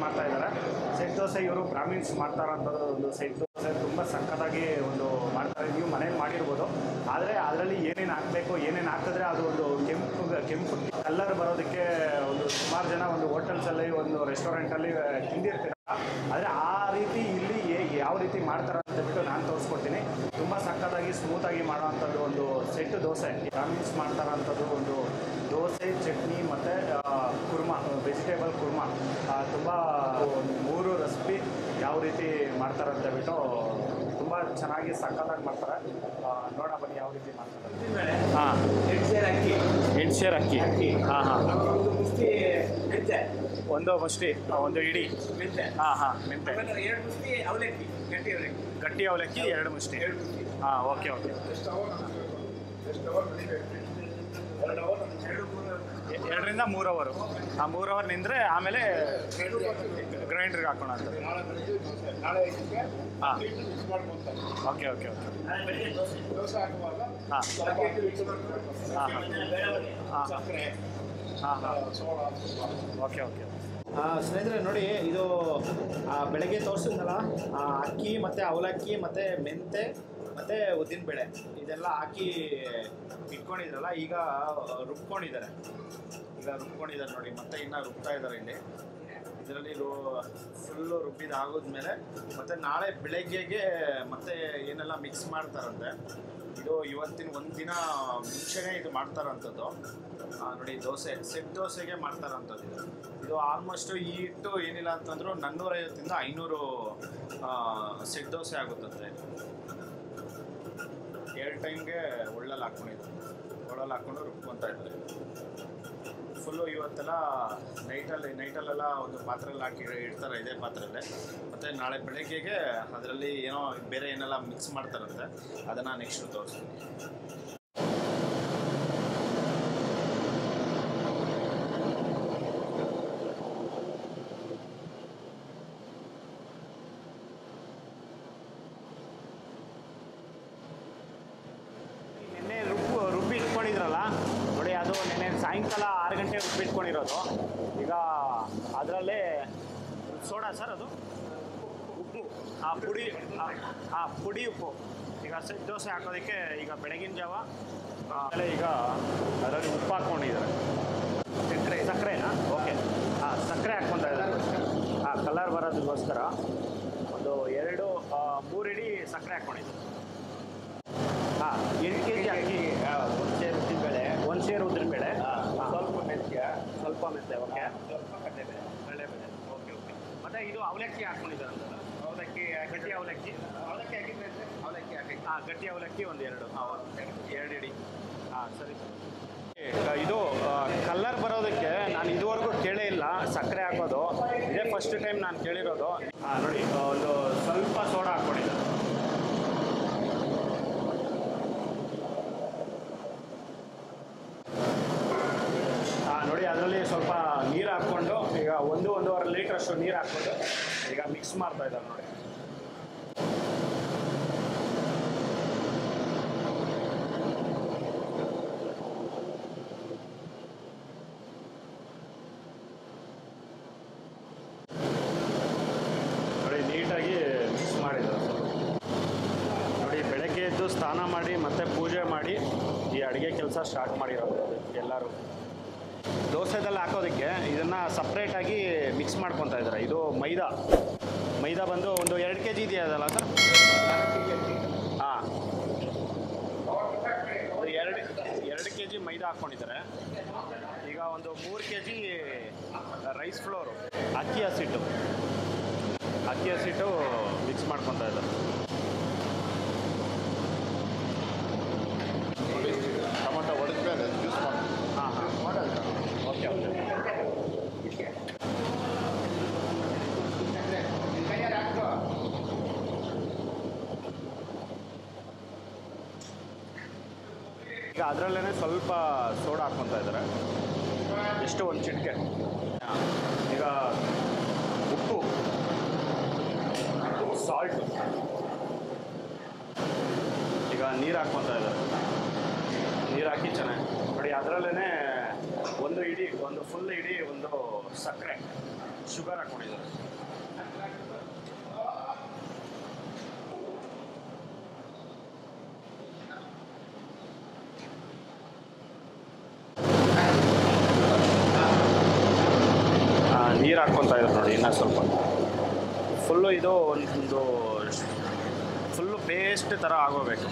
ಮಾಡ್ತಾ ಇದ್ದಾರೆ. ಸೆಟ್ ದೋಸೆ ಇವರು ಬ್ರಾಹ್ಮಿನ್ಸ್ ಮಾಡ್ತಾರಂಥದ್ದು ಒಂದು ಸೆಟ್ ದೋಸೆ ತುಂಬ ಸಕ್ಕತ್ತಾಗಿ ಒಂದು ಮಾಡ್ತಾರೆ. ನೀವು ಮನೇಲಿ ಮಾಡಿರ್ಬೋದು, ಆದರೆ ಅದರಲ್ಲಿ ಏನೇನು ಹಾಕಬೇಕು, ಏನೇನು ಹಾಕಿದ್ರೆ ಅದು ಒಂದು ಕೆಂಪು ಕಲರ್ ಬರೋದಕ್ಕೆ ಒಂದು ಸುಮಾರು ಜನ ಒಂದು ಹೋಟೆಲ್ಸಲ್ಲಿ ಒಂದು ರೆಸ್ಟೋರೆಂಟಲ್ಲಿ ತಿಂದಿರ್ತೀರ. ಆದರೆ ಆ ರೀತಿ ಇಲ್ಲಿ ಯಾವ ರೀತಿ ಮಾಡ್ತಾರೆ ಅಂತ ಬಿಟ್ಟು ನಾನು ತೋರಿಸ್ಕೊಡ್ತೀನಿ. ತುಂಬ ಸಕ್ಕತ್ತಾಗಿ ಸ್ಮೂತಾಗಿ ಮಾಡೋವಂಥದ್ದು ಒಂದು ಸೆಟ್ ದೋಸೆ ಬ್ರಾಹ್ಮಿನ್ಸ್ ಮಾಡ್ತಾರಂಥದ್ದು ಒಂದು ದೋಸೆ, ಚಟ್ನಿ ಮತ್ತು ಕುರ್ಮಾ, ವೆಜಿಟೇಬಲ್ ಕುರ್ಮಾ ತುಂಬ 3 ರೆಸಿಪಿ ಯಾವ ರೀತಿ ಮಾಡ್ತಾರೆ ಅಂತ ಬಿಟ್ಟು ತುಂಬ ಚೆನ್ನಾಗಿ ಸಕ್ಕತ್ತಾಗಿ ಮಾಡ್ತಾರೆ. ನೋಡೋಣ ಬನ್ನಿ ಯಾವ ರೀತಿ ಮಾಡ್ತಾರೆ. ಹಾಂ, 8 ಸೇರ್ ಅಕ್ಕಿ. ಹಾಂ ಹಾಂ, ಒಂದು ಮುಷ್ಟಿ, ಒಂದು ಇಡೀ ಮೆಂತೆ. ಹಾಂ ಹಾಂ, ಮೆಂತೆ. 2 ಮುಷ್ಟಿ ಅವಲಕ್ಕಿ, ಗಟ್ಟಿ ಅವಲಕ್ಕಿ 2 ಮುಷ್ಟಿ. ಹಾಂ, ಓಕೆ ಓಕೆ. 2ರಿಂದ 3 ಅವರ್. ಆ 3 ಅವರ್ ನಿಂದರೆ ಆಮೇಲೆ ಗ್ರೈಂಡ್ರಿಗೆ ಹಾಕೋಣ ಅಂತ. ಹಾಂ, ಓಕೆ ಓಕೆ ಓಕೆ. ಹಾಂ ಹಾಂ ಹಾಂ ಹಾಂ, ಓಕೆ ಓಕೆ. ಸ್ನೇಹಿತರೆ ನೋಡಿ, ಇದು ಬೆಳಗ್ಗೆ ತೋರಿಸಿದ್ನಲ್ಲ ಅಕ್ಕಿ ಮತ್ತು ಅವಲಕ್ಕಿ ಮತ್ತು ಮೆಂತೆ ಮತ್ತು ಉದ್ದಿನಬೇಳೆ ಇದೆಲ್ಲ ಹಾಕಿ ಇಟ್ಕೊಂಡಿದ್ರಲ್ಲ, ಈಗ ರುಬ್ಕೊಂಡಿದ್ದಾರೆ ನೋಡಿ. ಮತ್ತೆ ಇನ್ನೂ ರುಬ್ತಾ ಇದ್ದಾರೆ ಇಲ್ಲಿ. ಇದರಲ್ಲಿ ಫುಲ್ಲು ರುಬ್ಬಿದಾಗೋದ್ಮೇಲೆ ಮತ್ತು ನಾಳೆ ಬೆಳಗ್ಗೆಗೆ ಮತ್ತೆ ಏನೆಲ್ಲ ಮಿಕ್ಸ್ ಮಾಡ್ತಾರಂತೆ. ಇದು ಇವತ್ತಿನ ಒಂದು ದಿನ ಮುಂಚೆನೇ ಇದು ಮಾಡ್ತಾರಂಥದ್ದು ನೋಡಿ. ದೋಸೆ, ಸೆಟ್ ದೋಸೆಗೆ ಮಾಡ್ತಾರಂಥದ್ದು ಇದು ಆಲ್ಮೋಸ್ಟು ಈ ಹಿಟ್ಟು ಏನಿಲ್ಲ ಅಂತಂದ್ರೂ 450ರಿಂದ 500 ಸೆಟ್ ದೋಸೆ ಆಗುತ್ತಂತೆ. 2 ಟೈಮ್ಗೆ ಒಳ್ಳಲ್ಲಿ ಹಾಕ್ಕೊಂಡು ರುಬ್ಕೊತಾ ಇದ್ದಾರೆ. ಫುಲ್ಲು ಇವತ್ತೆಲ್ಲ ನೈಟಲ್ಲೆಲ್ಲ ಒಂದು ಪಾತ್ರೆಯಲ್ಲಿ ಹಾಕಿ ಇಡ್ತಾರೆ, ಇದೇ ಪಾತ್ರೆಯಲ್ಲೇ. ಮತ್ತು ನಾಳೆ ಬೆಳಗ್ಗೆಗೆ ಅದರಲ್ಲಿ ಏನೋ ಬೇರೆ ಏನೆಲ್ಲ ಮಿಕ್ಸ್ ಮಾಡ್ತಾರಂತೆ, ಅದನ್ನು ನೆಕ್ಸ್ಟ್ ತೋರಿಸ್ತೀನಿ. ನಿನ್ನೆ ರುಬ್ಬಿ ಇಟ್ಕೊಂಡಿದ್ರಲ್ಲ ನೋಡಿ, ಅದು ನೆನ್ನೆ ಸಾಯಂಕಾಲ 6 ಗಂಟೆ ರುಬ್ಬಿಟ್ಕೊಂಡಿರೋದು. ಈಗ ಅದರಲ್ಲೇ ಸೋಡಾ ಸರ್, ಅದು ಉಪ್ಪು, ಪುಡಿ ಉಪ್ಪು. ಈಗ ಸೆಟ್ ದೋಸೆ ಹಾಕೋದಕ್ಕೆ ಈಗ ಬೆಳಗಿನ ಜಾವ ಆಮೇಲೆ ಈಗ ಅದರಲ್ಲಿ ಉಪ್ಪು ಹಾಕ್ಕೊಂಡಿದ್ದಾರೆ. ಸಕ್ಕರೆನಾ? ಓಕೆ. ಹಾಂ, ಸಕ್ಕರೆ ಹಾಕ್ಕೊತಾ ಇದ್ದಾರೆ. ಹಾಂ, ಕಲರ್ ಬರೋದಕ್ಕೋಸ್ಕರ ಒಂದು 2-3 ಇಡೀ ಸಕ್ಕರೆ ಹಾಕ್ಕೊಂಡಿದ್ದಾರೆ. ಹಾಂ, 8 kg ಅಕ್ಕಿ, 1 ಸೇರು ಉದ್ದಿನಬೇಳೆ, 1 ಸೇರು ಉದ್ದಿನಬೇಳೆ, ಸ್ವಲ್ಪ ಮೆಂತ್ಯ, ಓಕೆ, ಸ್ವಲ್ಪ ಕಡಲೆಬೇಳೆ, ಓಕೆ ಓಕೆ. ಮತ್ತು ಇದು ಅವಲಕ್ಕಿ ಹಾಕ್ಕೊಂಡಿದ್ದಾರಲ್ಲ, ಗಟ್ಟಿ ಅವಲಕ್ಕಿ ಹಾಕಿದ್ರೆ ಹಾಂ, ಗಟ್ಟಿ ಅವಲಕ್ಕಿ ಒಂದು 2 ಇಡಿ. ಹಾಂ, ಸರಿ. ಇದು ಕಲರ್ ಬರೋದಕ್ಕೆ ನಾನು ಇದುವರೆಗೂ ಕೇಳೇ ಇಲ್ಲ, ಸಕ್ಕರೆ ಹಾಕೋದು ಇದೇ ಫಸ್ಟ್ ಟೈಮ್ ನಾನು ಕೇಳಿರೋದು. ಹಾಂ ನೋಡಿ, ಒಂದು ಸ್ವಲ್ಪ ಸೋಡಾ ಹಾಕ್ಕೊಂಡಿದ್ದಾರೆ. ನೋಡಿ, ಅದರಲ್ಲಿ ಸ್ವಲ್ಪ ನೀರು ಹಾಕ್ಕೊಂಡು ಈಗ 1-1.5 ಲೀಟ್ರಷ್ಟು ನೀರು ಹಾಕ್ಕೊಂಡು ಈಗ ಮಿಕ್ಸ್ ಮಾಡ್ತಾ ಇದ್ದಾರೆ ನೋಡಿ. ನೀಟಾಗಿ ಮಿಕ್ಸ್ ಮಾಡಿದ್ದಾರೆ ನೋಡಿ. ಬೆಳಗ್ಗೆ ಎದ್ದು ಸ್ನಾನ ಮಾಡಿ ಮತ್ತೆ ಪೂಜೆ ಮಾಡಿ ಈ ಅಡುಗೆ ಕೆಲಸ ಸ್ಟಾರ್ಟ್ ಮಾಡಿರೋದು ಎಲ್ಲರೂ. ದೋಸೆದಲ್ಲಿ ಹಾಕೋದಕ್ಕೆ ಇದನ್ನು ಸಪ್ರೇಟಾಗಿ ಮಿಕ್ಸ್ ಮಾಡ್ಕೊತಾ ಇದ್ದಾರೆ. ಇದು ಮೈದಾ ಬಂದು ಒಂದು 2 kg ಇದೆಯಲ್ಲ ಸರ್? ಹಾಂ, 2 kg ಮೈದಾ ಹಾಕ್ಕೊಂಡಿದ್ದಾರೆ. ಈಗ ಒಂದು 3 kg ರೈಸ್ ಫ್ಲೋರು, ಅಕ್ಕಿ ಹಸಿಟ್ಟು ಮಿಕ್ಸ್ ಮಾಡ್ಕೊತಾ ಇದ್ದಾರೆ. ಟೊಮೊಟೊ ಹೊಡೆದ್ಮೇಲೆ ಜ್ಯೂಸ್ ಮಾಡಿ. ಹಾಂ ಹಾಂ, ಓಕೆ ಓಕೆ. ಈಗ ಅದರಲ್ಲೇ ಸ್ವಲ್ಪ ಸೋಡಾ ಹಾಕ್ಕೊತಾ ಇದ್ದಾರೆ, ಎಷ್ಟು ಒಂದು ಚಿಟಿಕೆ. ಈಗ ಉಪ್ಪು, ಸಾಲ್ಟ್, ಈಗ ನೀರು ಹಾಕ್ಕೊತಾ ಇದ್ದಾರೆ. ನೀರು ಹಾಕಿ ಚೆನ್ನಾಗಿ ನೋಡಿ. ಅದರಲ್ಲೇ ಒಂದು ಫುಲ್ ಇಡೀ ಒಂದು ಸಕ್ಕರೆ ಶುಗರ್ ಹಾಕ್ಕೊಂಡಿದ್ದಾರೆ. ನೀರು ಹಾಕ್ಕೊತಾ ಇದ್ರು ನೋಡಿ ಇನ್ನೂ ಸ್ವಲ್ಪ. ಫುಲ್ಲು ಇದು ಒಂದು ಫುಲ್ಲು ಪೇಸ್ಟ್ ಥರ ಆಗೋಬೇಕು.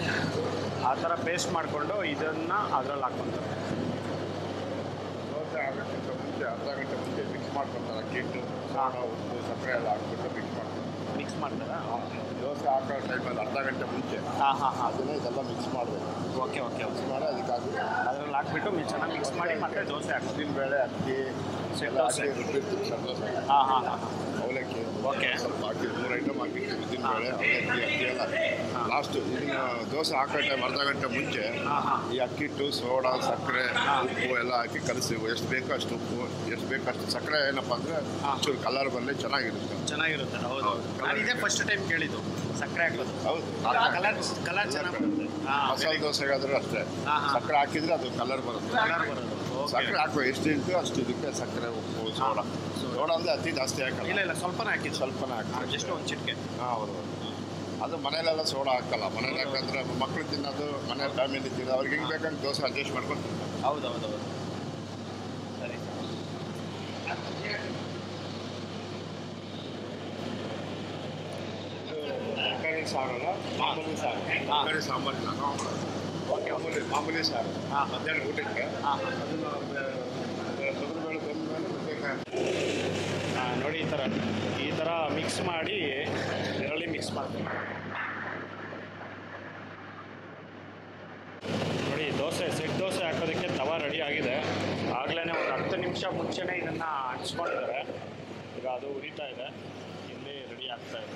ಆ ಥರ ಪೇಸ್ಟ್ ಮಾಡಿಕೊಂಡು ಇದನ್ನು ಅದರಲ್ಲಿ ಹಾಕ್ಕೊತಾರೆ. ದೋಸೆ ಆಗೋಕ್ಕಿಂತ ಮುಂಚೆ ಅರ್ಧ ಗಂಟೆ ಮುಂಚೆ ಮಿಕ್ಸ್ ಮಾಡ್ಕೊತಾರೆ. ಅಕ್ಕಿಟ್ಟು ಉಪ್ಪು ಸಕ್ಕರೆ ಎಲ್ಲ ಹಾಕ್ಬಿಟ್ಟು ಮಿಕ್ಸ್ ಮಾಡ್ತಾರೆ. ದೋಸೆ ಹಾಕೋ ಟೈಮಲ್ಲಿ ಅರ್ಧ ಗಂಟೆ ಮುಂಚೆ ಅದನ್ನೇ ಇದೆಲ್ಲ ಮಿಕ್ಸ್ ಮಾಡಬೇಕು. ಓಕೆ ಮಿಕ್ಸ್ ಮಾಡಿ ಅದಕ್ಕೆ ಅದ್ರಲ್ಲಿ ಹಾಕ್ಬಿಟ್ಟು ಚೆನ್ನಾಗಿ ಮಿಕ್ಸ್ ಮಾಡಿ ಮತ್ತೆ ದೋಸೆ ಹಾಕಿ ಉದ್ದಿನಬೇಳೆ ಅಕ್ಕಿ ಎಲ್ಲ ಹಾಕಿ ರುಬ್ಬಿರ್ತೀವಿ. ಸಣ್ಣ ದೋಸೆ ಅವಲಕ್ಕಿ ಸ್ವಲ್ಪ ಹಾಕಿ 3 ಐಟಮ್ ಹಾಕಿರ್ತೀವಿ. ಉದ್ದಿನಬೇಳೆ ಅವಲಕ್ಕಿ ಅಕ್ಕಿ ಎಲ್ಲ ಲಾಸ್ಟು ಇದನ್ನು ದೋಸೆ ಹಾಕೋ ಟೈಮ್ ಅರ್ಧ ಗಂಟೆ ಮುಂಚೆ ಈ ಅಕ್ಕಿಟ್ಟು ಸೋಡಾ ಸಕ್ಕರೆ ಉಪ್ಪು ಎಲ್ಲ ಹಾಕಿ ಕಲಿಸ್ತೀವಿ. ಎಷ್ಟು ಬೇಕೋ ಅಷ್ಟು ಉಪ್ಪು, ಎಷ್ಟು ಬೇಕೋ ಅಷ್ಟು ಸಕ್ಕರೆ. ಏನಪ್ಪ ಅಂದರೆ ಚೂರು ಕಲರ್ ಬರಲಿ ಚೆನ್ನಾಗಿರುತ್ತೆ. ಹೌದು, ನಾನು ಇದೇ ಫಸ್ಟ್ ಟೈಮ್ ಕೇಳಿದ್ದು ಸಕ್ಕರೆ ಹಾಕೋದು. ಹೌದು, ಕಲರ್ ಚೆನ್ನಾಗಿ ಬರುತ್ತೆ. ಮಸಾಲೆ ದೋಸೆಗಾದ್ರೂ ಅಷ್ಟೇ ಸಕ್ಕರೆ ಹಾಕಿದ್ರೆ ಅದು ಕಲರ್ ಬರುತ್ತೆ. ಸಕ್ಕರೆ ಹಾಕುವ ಎಷ್ಟು ಇಟ್ಟು ಅಷ್ಟು ಇದಕ್ಕೆ ಸಕ್ಕರೆ ಉಪ್ಪು ಸೋಡಾ ಅಂದರೆ ಅತಿ ಜಾಸ್ತಿ ಹಾಕಲ್ಲ. ಇಲ್ಲ ಸ್ವಲ್ಪನೇ ಹಾಕಿ ಜಸ್ಟ್ ಒಂದು ಚಿಟಿಕೆ. ಹೌದು. ಅದು ಮನೇಲೆಲ್ಲ ಸೋಡಾ ಹಾಕಲ್ಲ. ಮನೇಲಿ ಹಾಕಂದ್ರೆ ಮಕ್ಕಳು ತಿನ್ನೋದು, ಮನೇಲಿ ಫ್ಯಾಮಿಲಿ ತಿನ್ನೋದು, ಅವ್ರಿಗೆ ಹೆಂಗೆ ಬೇಕಂದ್ರೆ ದೋಸೆ ಅಡ್ಜಸ್ಟ್ ಮಾಡ್ಕೊಂಡು. ಹೌದು ಸರಿ. ತರಕಾರಿ ಸಾರಲ್ಲ, ಮಾಮೂಲಿ ಸಾರು. ತರಕಾರಿ ಸಾಂಬಾರಿಲ್ಲ, ಮಾಮೂಲಿ ಸಾರು. ಮಧ್ಯಾಹ್ನ ಊಟಕ್ಕೆ ಅದನ್ನು ತೊಗರಿಬೇಳೆ ತಂದ್ಮೇಲೆ ನೋಡಿ ಈ ಥರ ಮಿಕ್ಸ್ ಮಾಡಿ ಇದರಲ್ಲಿ ಮಿಕ್ಸ್ ಮಾಡ್ತೀನಿ ನೋಡಿ. ಸೆಟ್ ದೋಸೆ ಹಾಕೋದಕ್ಕೆ ತವ ರೆಡಿ ಆಗಿದೆ. ಆಗಲೇ ಒಂದು 10 ನಿಮಿಷ ಮುಂಚೆನೇ ಇದನ್ನು ಹಂಚ್ಕೊಂಡಿದ್ದಾರೆ. ಈಗ ಅದು ಉರಿತಾ ಇದೆ, ಇಲ್ಲಿ ರೆಡಿ ಆಗ್ತಾ ಇದೆ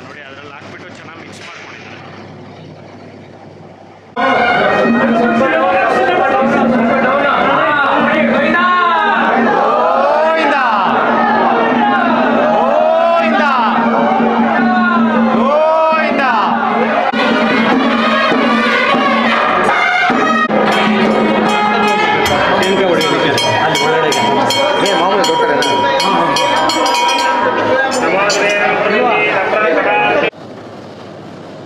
ನೋಡಿ. ಅದರಲ್ಲಿ ಹಾಕ್ಬಿಟ್ಟು ಚೆನ್ನಾಗಿ ಮಿಕ್ಸ್ ಮಾಡ್ಕೊಂಡಿದ್ದಾರೆ.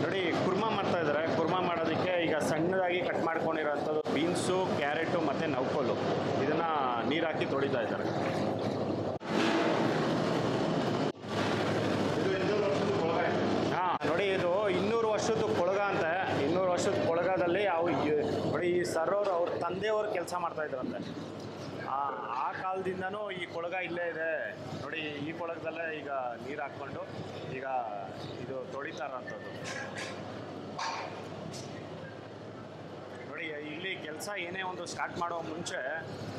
ನೋಡಿ ಕುರ್ಮಾ ಮಾಡ್ತಾ ಇದ್ದಾರೆ. ಕುರ್ಮಾ ಮಾಡೋದಕ್ಕೆ ಈಗ ಸಣ್ಣದಾಗಿ ಕಟ್ ಮಾಡ್ಕೊಂಡಿರೋಂಥದ್ದು ಬೀನ್ಸು, ಕ್ಯಾರೆಟು ಮತ್ತು ನೌಕೋಲು ಇದನ್ನು ನೀರು ಹಾಕಿ ತೊಳಿತಾ ಇದ್ದಾರೆ. ನೋಡಿ ಇದು 200 ವರ್ಷದ ಕೊಳಗ ಅಂತೆ. 200 ವರ್ಷದ ಕೊಳಗದಲ್ಲಿ ನೋಡಿ ಈ ಸರ್ರವ್ರು ಅವ್ರ ತಂದೆಯವರು ಕೆಲಸ ಮಾಡ್ತಾ ಇದ್ರಂತೆ. ಆ ಕಾಲದಿಂದನೂ ಈ ಕೊಳಗ ಇಲ್ಲೇ ಇದೆ ನೋಡಿ. ಈ ಕೊಳಗದಲ್ಲೇ ಈಗ ನೀರು ಹಾಕ್ಕೊಂಡು ಈಗ ಇದು ತೊಳಿತಾರಂಥದ್ದು ನೋಡಿ. ಇಲ್ಲಿ ಕೆಲಸ ಏನೇ ಒಂದು ಸ್ಟಾರ್ಟ್ ಮಾಡೋ ಮುಂಚೆ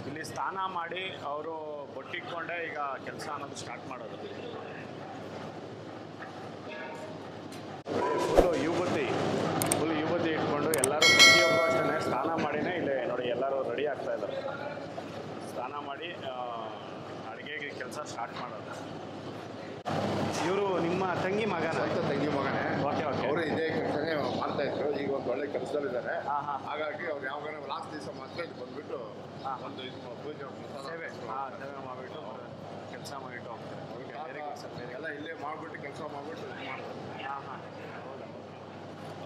ಇಲ್ಲಿ ಸ್ನಾನ ಮಾಡಿ ಅವರು ಬೊಟ್ಟಿಟ್ಕೊಂಡೇ ಈಗ ಕೆಲಸ ಅನ್ನೋದು ಸ್ಟಾರ್ಟ್ ಮಾಡೋದು. ಫುಲ್ ಯುವತಿ ಇಟ್ಕೊಂಡು ಎಲ್ಲರೂ ಪ್ರತಿಯೊಬ್ಬರು ಅಷ್ಟೇ ಸ್ನಾನ ಮಾಡಿನೇ ಇಲ್ಲಿ ನೋಡಿ ಎಲ್ಲರೂ ರೆಡಿ ಆಗ್ತಾ ಇದ್ದಾರೆ. ಸ್ನಾನ ಮಾಡಿ ಅಡುಗೆಗೆ ಕೆಲಸ ಸ್ಟಾರ್ಟ್ ಮಾಡೋದು. ಇವರು ನಿಮ್ಮ ತಂಗಿ ಮಗನ? ತಂಗಿ ಮಗನೇ. ಓಕೆ ಅವರು ಇದೇ ಕೆಲಸನೇ ಮಾಡ್ತಾ ಇದ್ರು. ಈಗ ಒಂದು ಒಳ್ಳೆ ಕೆಲಸದಲ್ಲಿದ್ದಾರೆ. ಹಾಗಾಗಿ ಅವ್ರು ಯಾವಾಗ ಲಾಸ್ಟ್ ದಿವಸ ಮಾತ್ರ ಇದು ಬಂದ್ಬಿಟ್ಟು ಒಂದು ಇದು ಪೂಜೆ ಸೇವೆ ಮಾಡಿಬಿಟ್ಟು ಕೆಲಸ ಮಾಡಿಬಿಟ್ಟು ಬೇರೆ ಕೆಲಸ ಎಲ್ಲ ಇಲ್ಲೇ ಮಾಡಿಬಿಟ್ಟು ಕೆಲಸ ಮಾಡಿಬಿಟ್ಟು ಇದು ಮಾಡ್ತಾರೆ.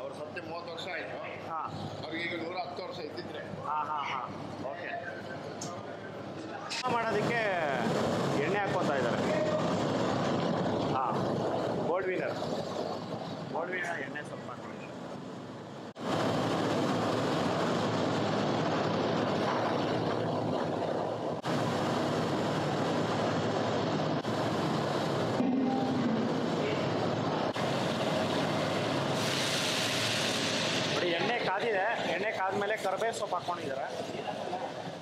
ಅವ್ರು ಸತ್ಯ 30 ವರ್ಷ ಆಯಿತು. ಅವ್ರಿಗೆ ಈಗ 110 ವರ್ಷ ಇದ್ದಿದ್ರೆ. ಓಕೆ. ಮಾಡೋದಕ್ಕೆ ಎಣ್ಣೆ ಹಾಕ್ಕೊತಾ ಇದ್ದಾರೆ. ಬೋರ್ಡ್ ವೀನರ್ ಎಣ್ಣೆ ಸ್ವಲ್ಪ ಹಾಕ್ಕೊಂಡಿದ್ದಾರೆ. ನೋಡಿ ಎಣ್ಣೆ ಕಾದಿದೆ. ಎಣ್ಣೆ ಕಾದ್ಮೇಲೆ ಕರಿಬೇವು ಸೊಪ್ಪು ಹಾಕ್ಕೊಂಡಿದ್ದಾರೆ.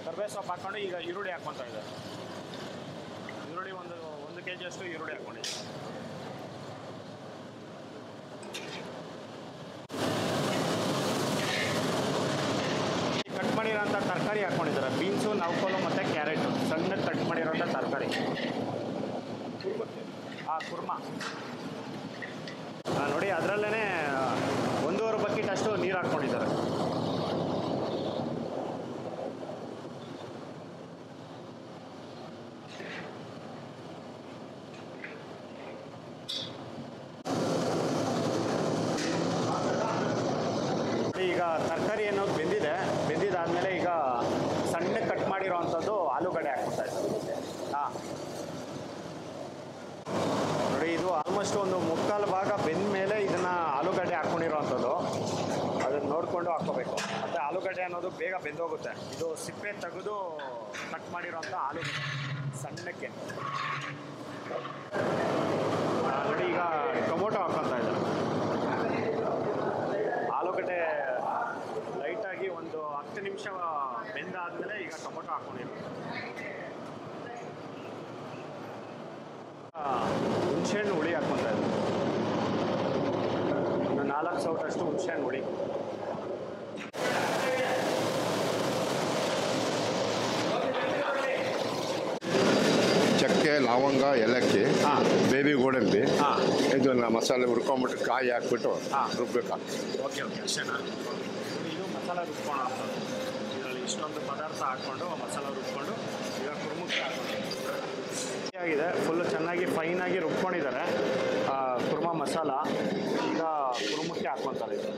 ಕರಿಬೇವು ಸೊಪ್ಪು ಹಾಕ್ಕೊಂಡು ಈಗ ಈರುಳ್ಳಿ ಹಾಕ್ಕೊತಾ ಇದ್ದಾರೆ. ಈರುಳ್ಳಿ ಒಂದು kg ಅಷ್ಟು ಈರುಳ್ಳಿ ಹಾಕ್ಕೊಂಡಿದ್ದಾರೆ. ಕಟ್ ಮಾಡಿರೋಂಥ ತರಕಾರಿ ಹಾಕ್ಕೊಂಡಿದ್ದಾರೆ. ಬೀನ್ಸು, ನೌಕೋಲು ಮತ್ತು ಕ್ಯಾರೆಟು ಸಣ್ಣಗೆ ಕಟ್ ಮಾಡಿರೋಂಥ ತರಕಾರಿ. ಕುರ್ಮಾ ನೋಡಿ ಅದರಲ್ಲೇ 1.5 ಬಕೆಟ್ ಅಷ್ಟು ನೀರು ಹಾಕ್ಕೊಂಡಿದ್ದಾರೆ. ಆಲ್ಮೋಸ್ಟ್ ಒಂದು ಮುಕ್ಕಾಲು ಭಾಗ ಬೆಂದ ಮೇಲೆ ಇದನ್ನು ಆಲೂಗಡ್ಡೆ ಹಾಕ್ಕೊಂಡಿರೋವಂಥದ್ದು. ಅದನ್ನು ನೋಡಿಕೊಂಡು ಹಾಕ್ಕೋಬೇಕು. ಮತ್ತು ಆಲೂಗಡ್ಡೆ ಅನ್ನೋದು ಬೇಗ ಬೆಂದೋಗುತ್ತೆ. ಇದು ಸಿಪ್ಪೆ ತೆಗೆದು ಕಟ್ ಮಾಡಿರೋಂಥ ಆಲೂಗಡ್ಡೆ ಸಣ್ಣಕ್ಕೆ. ನೋಡಿ ಈಗ ಟೊಮೊಟೊ ಹಾಕ್ಕೊತಾ ಇದ್ದಾರೆ. ಆಲೂಗಡ್ಡೆ ಲೈಟಾಗಿ ಒಂದು 10 ನಿಮಿಷ ಬೆಂದಾದಮೇಲೆ ಈಗ ಟೊಮೊಟೊ ಹಾಕ್ಕೊಂಡಿರೋದು. ಹುಣಸೆಹಣ್ಣು ಹುಳಿ ಹಾಕ್ಕೊತಾ ಇದ್ದಾರೆ. ಒಂದು 4 ಸೌಟಷ್ಟು ಹುಣಸೆಹಣ್ಣು ಹುಳಿ. ಚಕ್ಕೆ, ಲವಂಗ, ಏಲಕ್ಕಿ, ಬೇಬಿ ಗೋಡಂಬಿ, ಇದನ್ನ ಮಸಾಲೆ ಹುರ್ಕೊಂಬಿಟ್ಟು ಕಾಯಿ ಹಾಕ್ಬಿಟ್ಟು ರುಬ್ಬೇಕಾಗ್ತದೆ. ಓಕೆ ಅಷ್ಟೇನಾ? ಇದು ಮಸಾಲೆ ರುಬ್ಕೊಂಡು ಇದರಲ್ಲಿ ಇಷ್ಟೊಂದು ಪದಾರ್ಥ ಹಾಕ್ಕೊಂಡು ಮಸಾಲೆ ರುಬ್ಕೊಂಡು ಈಗ ಕುರ್ಮುಕ್ಕೆ ಹಾಕ್ಕೊಂಡು ಆಗಿದೆ. ಫುಲ್ಲು ಚೆನ್ನಾಗಿ ಫೈನಾಗಿ ರುಬ್ಕೊಂಡಿದ್ದಾರೆ ಕುರ್ಮಾ ಮಸಾಲ. ಈಗ ಕುರ್ಮುಕ್ಕೆ ಹಾಕ್ಕೊತಾರೆ ಇದು.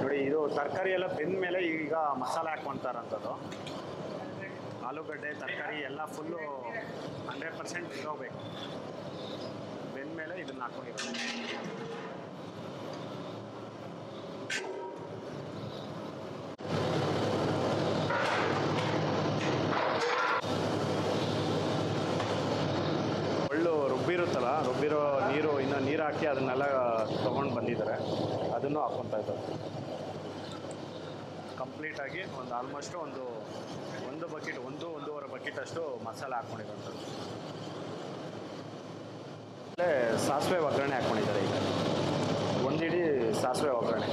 ನೋಡಿ ಇದು ತರಕಾರಿ ಎಲ್ಲ ಬೆಂದ ಮೇಲೆ ಈಗ ಮಸಾಲೆ ಹಾಕ್ಕೊತಾರಂಥದ್ದು. ಆಲೂಗಡ್ಡೆ ತರಕಾರಿ ಎಲ್ಲ ಫುಲ್ಲು 100% ಇರೋಬೇಕು. ಬೆಂದ ಮೇಲೆ ಇದನ್ನು ಹಾಕ್ಕೊಂಡಿರೋದು. ರುಬ್ಬಿರುತ್ತಲ್ಲ, ರುಬ್ಬಿರೋ ನೀರು ಇನ್ನು ನೀರು ಹಾಕಿ ಅದನ್ನೆಲ್ಲ ತೊಗೊಂಡು ಬಂದಿದ್ದಾರೆ. ಅದನ್ನು ಹಾಕ್ಕೊತಾ ಇದ್ದಾರೆ. ಕಂಪ್ಲೀಟಾಗಿ ಒಂದು ಆಲ್ಮೋಸ್ಟ್ ಒಂದು ಬಕೆಟ್, ಒಂದೂವರೆ ಬಕೆಟ್ ಅಷ್ಟು ಮಸಾಲೆ ಹಾಕ್ಕೊಂಡಿರೋಂಥದ್ದು. ಆಮೇಲೆ ಸಾಸಿವೆ ಒಗ್ಗರಣೆ ಹಾಕ್ಕೊಂಡಿದ್ದಾರೆ. ಈಗ ಒಂದಿಡೀ ಸಾಸಿವೆ ಒಗ್ಗರಣೆ.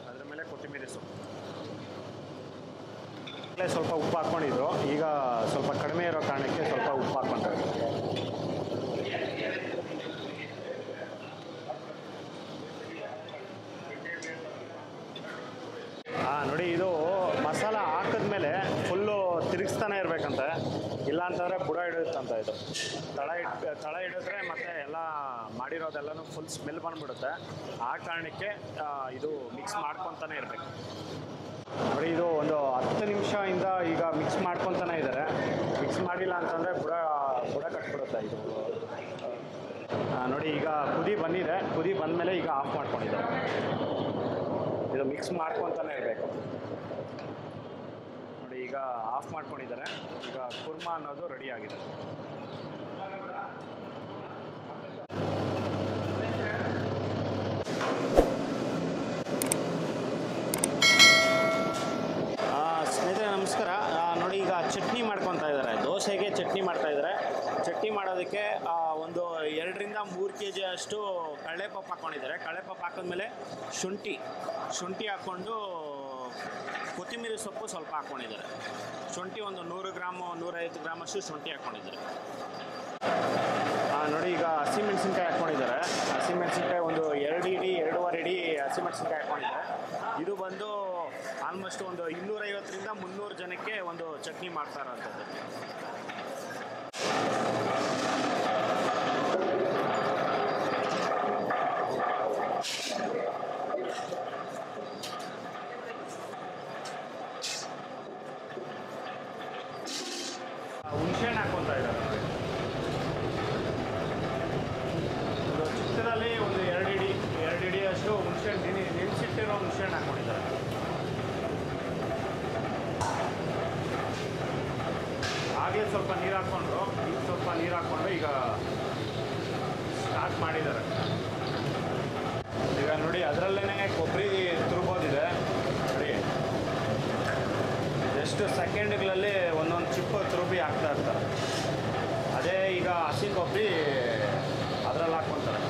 ಅದ್ರ ಮೇಲೆ ಕೊತ್ತಂಬರಿ ಸೊಪ್ಪು. ಸ್ವಲ್ಪ ಉಪ್ಪು ಹಾಕ್ಕೊಂಡಿದ್ರು. ಈಗ ಸ್ವಲ್ಪ ಕಡಿಮೆ ಇರೋ ಕಾರಣಕ್ಕೆ ಸ್ವಲ್ಪ ಉಪ್ಪು ಹಾಕ್ಕೊಂತಾರೆ. ನೋಡಿ ಇದು ಮಸಾಲ ಹಾಕಿದ್ಮೇಲೆ ಫುಲ್ಲು ತಿರುಗಿಸ್ತಾನೆ ಇರಬೇಕಂತೆ. ಇಲ್ಲಾಂತಂದರೆ ಬುಡ ಹಿಡಿಯುತ್ತಂತ. ಇದು ತಳ ಹಿಡಿದ್ರೆ ಮತ್ತು ಎಲ್ಲ ಮಾಡಿರೋದೆಲ್ಲನೂ ಫುಲ್ ಸ್ಮೆಲ್ ಬಂದುಬಿಡುತ್ತೆ. ಆ ಕಾರಣಕ್ಕೆ ಇದು ಮಿಕ್ಸ್ ಮಾಡ್ಕೊತಾನೆ ಇರಬೇಕು. ನೋಡಿ ಇದು ಒಂದು 10 ನಿಮಿಷದಿಂದ ಈಗ ಮಿಕ್ಸ್ ಮಾಡ್ಕೊತಾನೆ ಇದ್ದಾರೆ. ಮಿಕ್ಸ್ ಮಾಡಿಲ್ಲ ಅಂತಂದರೆ ಬುಡ ಕಟ್ಬಿಡುತ್ತೆ ಇದು. ನೋಡಿ ಈಗ ಕುದಿ ಬಂದಿದೆ. ಕುದಿ ಬಂದಮೇಲೆ ಈಗ ಆಫ್ ಮಾಡ್ಕೊಂಡಿದ್ದಾರೆ. ಇದು ಮಿಕ್ಸ್ ಮಾಡ್ಕೊತಾನೆ ಇರಬೇಕು. ನೋಡಿ ಈಗ ಆಫ್ ಮಾಡ್ಕೊಂಡಿದ್ದಾರೆ. ಈಗ ಕುರ್ಮಾ ಅನ್ನೋದು ರೆಡಿ ಆಗಿದೆ. ಸ್ನೇಹಿತರೆ ನಮಸ್ಕಾರ. ನೋಡಿ ಈಗ ಚಟ್ನಿ ಮಾಡ್ಕೊತಾ ಇದ್ದಾರೆ. ದೋಸೆಗೆ ಚಟ್ನಿ ಮಾಡ್ತಾಯಿದ್ದಾರೆ. ಚಟ್ನಿ ಮಾಡೋದಕ್ಕೆ ಒಂದು 2ರಿಂದ 3 kg ಅಷ್ಟು ಕಡಲೆಪಪ್ಪು ಹಾಕ್ಕೊಂಡಿದ್ದಾರೆ. ಕಡಲೆಪಪ್ಪು ಹಾಕಿದ್ಮೇಲೆ ಶುಂಠಿ ಹಾಕ್ಕೊಂಡು ಕೊತ್ತಂಬರಿ ಸೊಪ್ಪು ಸ್ವಲ್ಪ ಹಾಕ್ಕೊಂಡಿದ್ದಾರೆ. ಶುಂಠಿ ಒಂದು 100 ಗ್ರಾಮ್ 150 ಗ್ರಾಮ್ ಅಷ್ಟು ಶುಂಠಿ ಹಾಕ್ಕೊಂಡಿದ್ದಾರೆ. ನೋಡಿ ಈಗ ಹಸಿಮೆಣಸಿನ್ಕಾಯಿ ಹಾಕ್ಕೊಂಡಿದ್ದಾರೆ. ಹಸಿಮೆಣಸಿನ್ಕಾಯಿ ಒಂದು 2 ಇಡಿ 2.5 ಇಡಿ ಹಸಿಮೆಣಸಿನ್ಕಾಯಿ ಹಾಕ್ಕೊಂಡಿದ್ದಾರೆ. ಇದು ಬಂದು ಆಲ್ಮೋಸ್ಟ್ ಒಂದು 250ರಿಂದ 300 ಜನಕ್ಕೆ ಒಂದು ಚಟ್ನಿ ಮಾಡ್ತಾ ಇರೋಂಥದ್ದು. ಹುಣಸೆಹಣ್ಣು ಹಾಕ್ಕೊತಾ ಇದ್ದಾರೆ. ಚಿಕ್ಕದಲ್ಲಿ ಒಂದು 2 ಇಡಿ ಅಷ್ಟು ಹುಣಸೆಹಣ್ಣು ನೆನೆಸಿಟ್ಟಿರೋ ಹುಣಸೆಹಣ್ಣು ಹಾಕ್ಕೊಂಡಿದ್ದಾರೆ. ಹಾಗೆ ಸ್ವಲ್ಪ ನೀರು ಹಾಕ್ಕೊಂಡು ಈಗ ಸ್ಟಾರ್ಟ್ ಮಾಡಿದ್ದಾರೆ. ಈಗ ನೋಡಿ ಅದರಲ್ಲೇ ಕೊಬ್ಬರಿ ತುರ್ಬೋದಿದೆ. ನೋಡಿ ಎಷ್ಟು ಸೆಕೆಂಡ್ಗಳಲ್ಲಿ ಒಂದೊಂದು ಚಿಪ್ಪು ತುರುಬಿ ಹಾಕ್ತಾ ಇರ್ತಾರೆ. ಅದೇ ಈಗ ಹಸಿ ಕೊಬ್ಬರಿ ಅದರಲ್ಲಿ ಹಾಕ್ಕೊತಾರೆ.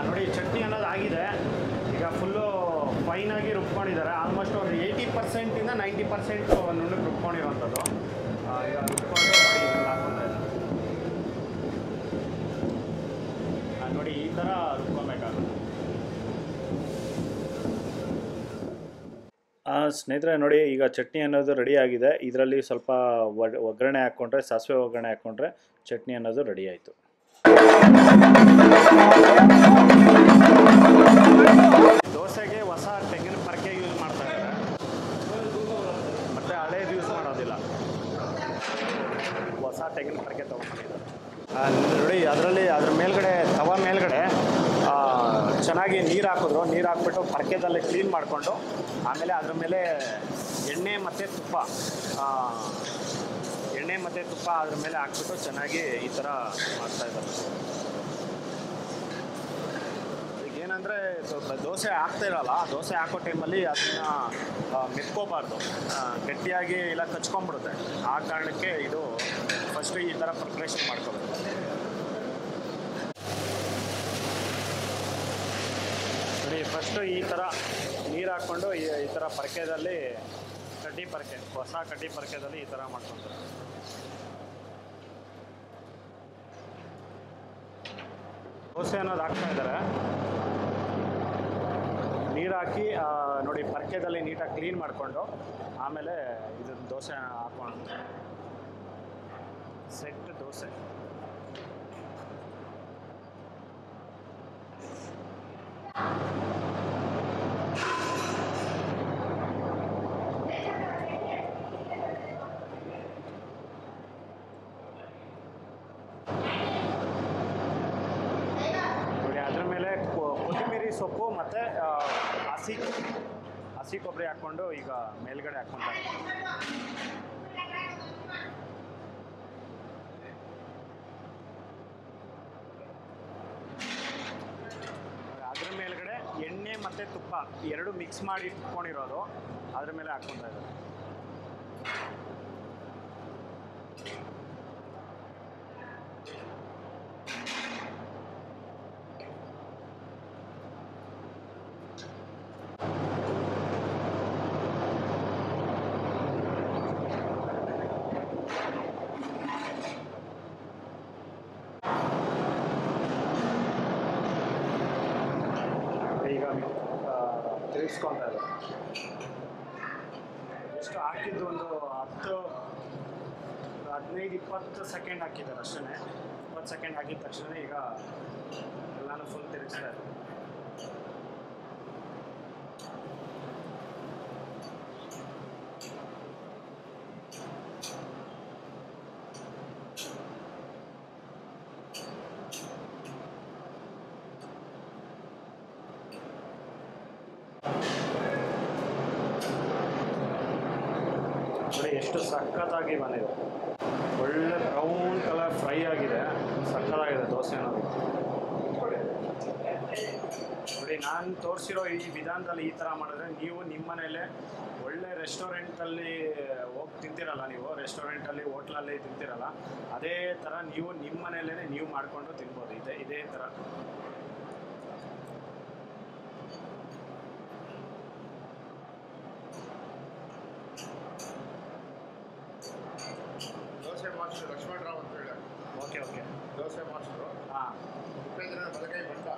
ನೋಡಿ ಚಟ್ನಿ ಅನ್ನೋದು ಆಗಿದೆ. ಈಗ ಫುಲ್ಲು ಫೈನಾಗಿ ರುಬ್ಕೊಂಡಿದ್ದಾರೆ. ಆಲ್ಮೋಸ್ಟ್ ಒಂದು 80%ಇಂದ 90% ನುಣ್ಣಗೆ ರುಬ್ಕೊಂಡಿರೋವಂಥದ್ದು. ಈಗ ರುಬ್ಕೊಂಡು ನೋಡಿ ಇದೆಲ್ಲ ಹಾಕ್ಕೊಂಡ್ರೆ ನೋಡಿ ಈ ಥರ ರುಬ್ಕೊಬೇಕಾಗುತ್ತೆ. ಸ್ನೇಹಿತರೆ ನೋಡಿ ಈಗ ಚಟ್ನಿ ಅನ್ನೋದು ರೆಡಿ ಆಗಿದೆ. ಇದರಲ್ಲಿ ಸ್ವಲ್ಪ ಒಗ್ಗರಣೆ ಹಾಕ್ಕೊಂಡ್ರೆ, ಸಾಸಿವೆ ಒಗ್ಗರಣೆ ಹಾಕ್ಕೊಂಡ್ರೆ ಚಟ್ನಿ ಅನ್ನೋದು ರೆಡಿ ಆಯಿತು. ದೋಸೆಗೆ ಹೊಸ ತೆಂಗಿನ ಪರಕೆ ಯೂಸ್ ಮಾಡ್ತಾ ಇದ್ದಾರೆ, ಮತ್ತು ಹಳೇದು ಯೂಸ್ ಮಾಡೋದಿಲ್ಲ. ಹೊಸ ತೆಂಗಿನ ಪರಕೆ ತೊಗೊಂಡಿದ್ದಾರೆ ನೋಡಿ. ಅದ್ರ ಮೇಲ್ಗಡೆ ತವ ಮೇಲ್ಗಡೆ ಚೆನ್ನಾಗಿ ನೀರು ಹಾಕಿದ್ರು. ನೀರು ಹಾಕ್ಬಿಟ್ಟು ಪರಕೆದಲ್ಲೇ ಕ್ಲೀನ್ ಮಾಡಿಕೊಂಡು ಆಮೇಲೆ ಅದ್ರ ಮೇಲೆ ಎಣ್ಣೆ ಮತ್ತು ತುಪ್ಪ ಅದ್ರ ಮೇಲೆ ಹಾಕ್ಬಿಟ್ಟು ಚೆನ್ನಾಗಿ ಈ ಥರ ಮಾಡ್ತಾಯಿದ್ದಾರೆ. ಈಗ ಏನಂದರೆ ದೋಸೆ ಹಾಕ್ತಾ ಇರಲ್ಲ, ದೋಸೆ ಹಾಕೋ ಟೈಮಲ್ಲಿ ಅದನ್ನು ಮೆತ್ಕೋಬಾರ್ದು, ಗಟ್ಟಿಯಾಗಿ ಇಲ್ಲ ಕಚ್ಕೊಂಡ್ಬಿಡುತ್ತೆ. ಆ ಕಾರಣಕ್ಕೆ ಇದು ಫಸ್ಟು ಈ ಥರ ಪ್ರಿಪ್ರೇಷನ್ ಮಾಡ್ಕೋಬೇಕು. ನೋಡಿ ಫಸ್ಟು ಈ ಥರ ನೀರು ಹಾಕ್ಕೊಂಡು ಈ ಥರ ಪರಕೆದಲ್ಲಿ ಹೊಸ ಕಡ್ಡಿ ಪರಕೆದಲ್ಲಿ ಈ ಥರ ಮಾಡ್ಕೊತಾರೆ. ದೋಸೆ ಅನ್ನೋದು ಹಾಕ್ತಾ ಇದ್ದಾರೆ. ನೀರು ಹಾಕಿ ನೋಡಿ ಪರಕೆದಲ್ಲಿ ನೀಟಾಗಿ ಕ್ಲೀನ್ ಮಾಡಿಕೊಂಡು ಆಮೇಲೆ ಇದನ್ನು ದೋಸೆ ಹಾಕೊಂಡು ಸೆಟ್ ದೋಸೆ. ಕೊತ್ತಂಬರಿ ಸೊಪ್ಪು ಮತ್ತು ಹಸಿ ಕೊಬ್ಬರಿ ಹಾಕ್ಕೊಂಡು ಈಗ ಮೇಲ್ಗಡೆ ಹಾಕ್ಕೊಂತಾರೆ. ಅದ್ರ ಮೇಲ್ಗಡೆ ಎಣ್ಣೆ ಮತ್ತು ತುಪ್ಪ ಎರಡು ಮಿಕ್ಸ್ ಮಾಡಿ ಇಟ್ಕೊಂಡಿರೋದು ಅದ್ರ ಮೇಲೆ ಹಾಕ್ಕೊತಾ ಇದ್ದಾರೆ. ಈಗ ತಿರುಗಿಸ್ಕೊತಾ ಇದ್ದಾರೆ. ಎಷ್ಟು ಹಾಕಿದ್ದು ಒಂದು 15-20 ಸೆಕೆಂಡ್ ಹಾಕಿದ್ದಾರೆ ಅಷ್ಟೇ. 20 ಸೆಕೆಂಡ್ ಹಾಕಿದ ತಕ್ಷಣ ಈಗ ಎಲ್ಲನೂ ಫುಲ್ ತಿರುಗಿಸ್ತಾ ಇದ್ದಾರೆ. ಎಷ್ಟು ಸಖತ್ತಾಗಿ ಬಂದಿದೆ. ಒಳ್ಳೆ ಬ್ರೌನ್ ಕಲರ್ ಫ್ರೈ ಆಗಿದೆ, ಸಖತ್ತಾಗಿದೆ ದೋಸೆ ಅನ್ನೋದು. ನೋಡಿ ನಾನು ತೋರಿಸಿರೋ ಈ ವಿಧಾನದಲ್ಲಿ ಈ ಥರ ಮಾಡಿದ್ರೆ ನೀವು ನಿಮ್ಮ ಮನೇಲೆ ಒಳ್ಳೆ ರೆಸ್ಟೋರೆಂಟಲ್ಲಿ ಹೋಗಿ ತಿಂತೀರಲ್ಲ, ನೀವು ರೆಸ್ಟೋರೆಂಟಲ್ಲಿ ಹೋಟ್ಲಲ್ಲಿ ತಿಂತೀರಲ್ಲ, ಅದೇ ಥರ ನೀವು ನಿಮ್ಮ ಮನೆಯಲ್ಲೇ ನೀವು ಮಾಡಿಕೊಂಡು ತಿನ್ಬೋದು. ಇದೇ ಥರ ದೋಸೆ ಮಾಸ್ಟರ್ ಲಕ್ಷ್ಮಣರಾವ್ ಅಂತ ಹೇಳಿ. Okay dosa master. ಉಪೇಂದ್ರ ಬಲಗೈ ಬಂಟ.